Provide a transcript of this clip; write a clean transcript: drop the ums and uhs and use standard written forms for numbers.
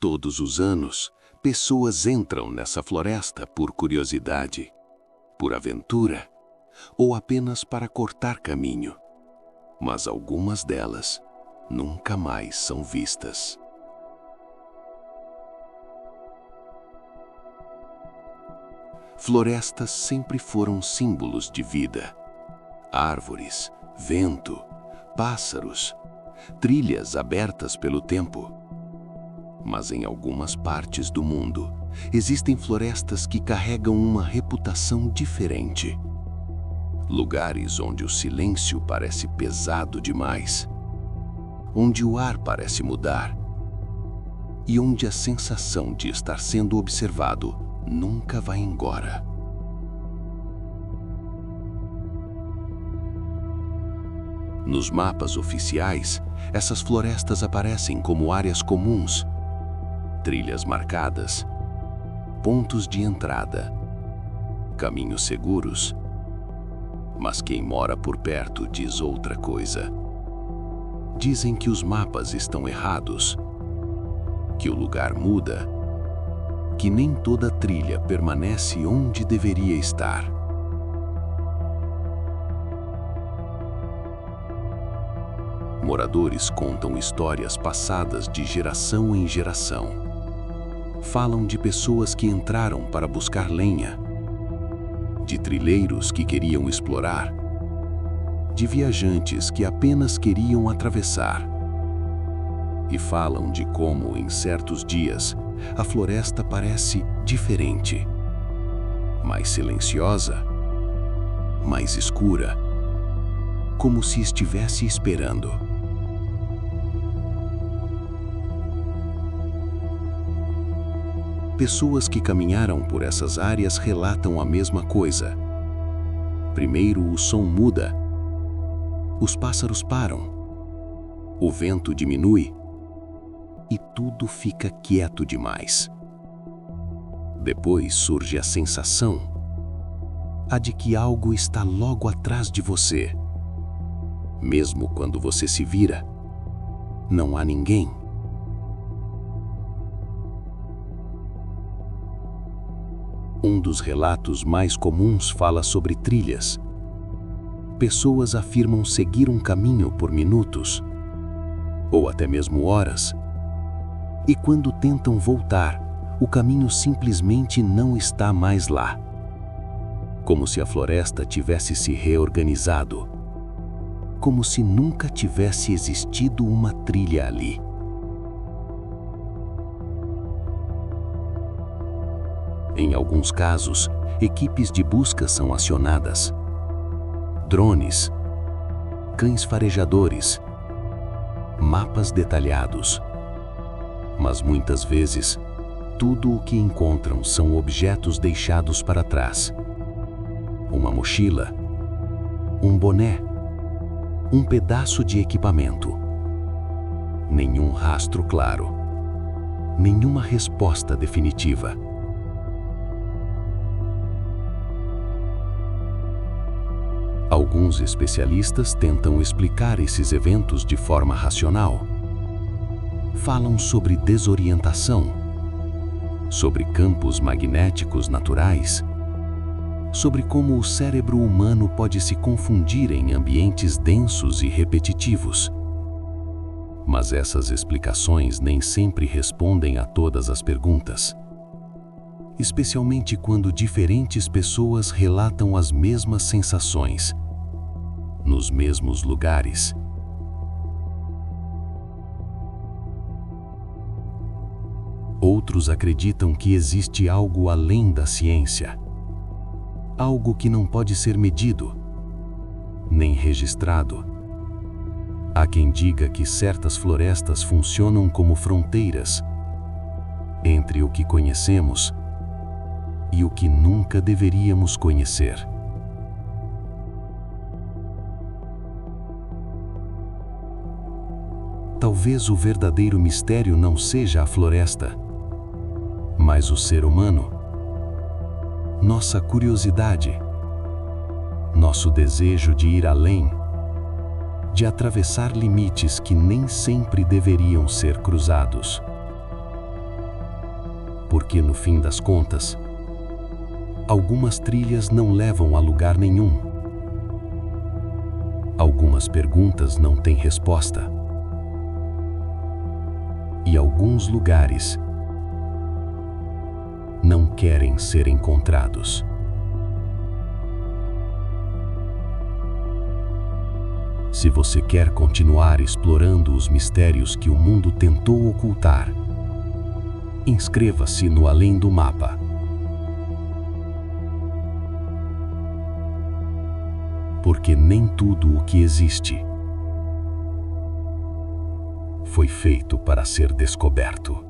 Todos os anos, pessoas entram nessa floresta por curiosidade, por aventura ou apenas para cortar caminho. Mas algumas delas nunca mais são vistas. Florestas sempre foram símbolos de vida. Árvores, vento, pássaros, trilhas abertas pelo tempo. Mas em algumas partes do mundo, existem florestas que carregam uma reputação diferente. Lugares onde o silêncio parece pesado demais, onde o ar parece mudar e onde a sensação de estar sendo observado nunca vai embora. Nos mapas oficiais, essas florestas aparecem como áreas comuns, trilhas marcadas, pontos de entrada, caminhos seguros. Mas quem mora por perto diz outra coisa. Dizem que os mapas estão errados, que o lugar muda, que nem toda trilha permanece onde deveria estar. Moradores contam histórias passadas de geração em geração. Falam de pessoas que entraram para buscar lenha, de trilheiros que queriam explorar, de viajantes que apenas queriam atravessar. E falam de como, em certos dias, a floresta parece diferente, mais silenciosa, mais escura, como se estivesse esperando. Pessoas que caminharam por essas áreas relatam a mesma coisa. Primeiro o som muda, os pássaros param, o vento diminui e tudo fica quieto demais. Depois surge a sensação, a de que algo está logo atrás de você. Mesmo quando você se vira, não há ninguém. Um dos relatos mais comuns fala sobre trilhas. Pessoas afirmam seguir um caminho por minutos, ou até mesmo horas, e quando tentam voltar, o caminho simplesmente não está mais lá. Como se a floresta tivesse se reorganizado, como se nunca tivesse existido uma trilha ali. Em alguns casos, equipes de busca são acionadas. Drones, cães farejadores, mapas detalhados. Mas muitas vezes, tudo o que encontram são objetos deixados para trás. Uma mochila, um boné, um pedaço de equipamento. Nenhum rastro claro, nenhuma resposta definitiva. Alguns especialistas tentam explicar esses eventos de forma racional. Falam sobre desorientação, sobre campos magnéticos naturais, sobre como o cérebro humano pode se confundir em ambientes densos e repetitivos. Mas essas explicações nem sempre respondem a todas as perguntas. Especialmente quando diferentes pessoas relatam as mesmas sensações, nos mesmos lugares. Outros acreditam que existe algo além da ciência, algo que não pode ser medido, nem registrado. Há quem diga que certas florestas funcionam como fronteiras entre o que conhecemos e o que nunca deveríamos conhecer. Talvez o verdadeiro mistério não seja a floresta, mas o ser humano. Nossa curiosidade, nosso desejo de ir além, de atravessar limites que nem sempre deveriam ser cruzados. Porque, no fim das contas, algumas trilhas não levam a lugar nenhum. Algumas perguntas não têm resposta. E alguns lugares não querem ser encontrados. Se você quer continuar explorando os mistérios que o mundo tentou ocultar, inscreva-se no Além do Mapa. Porque nem tudo o que existe foi feito para ser descoberto.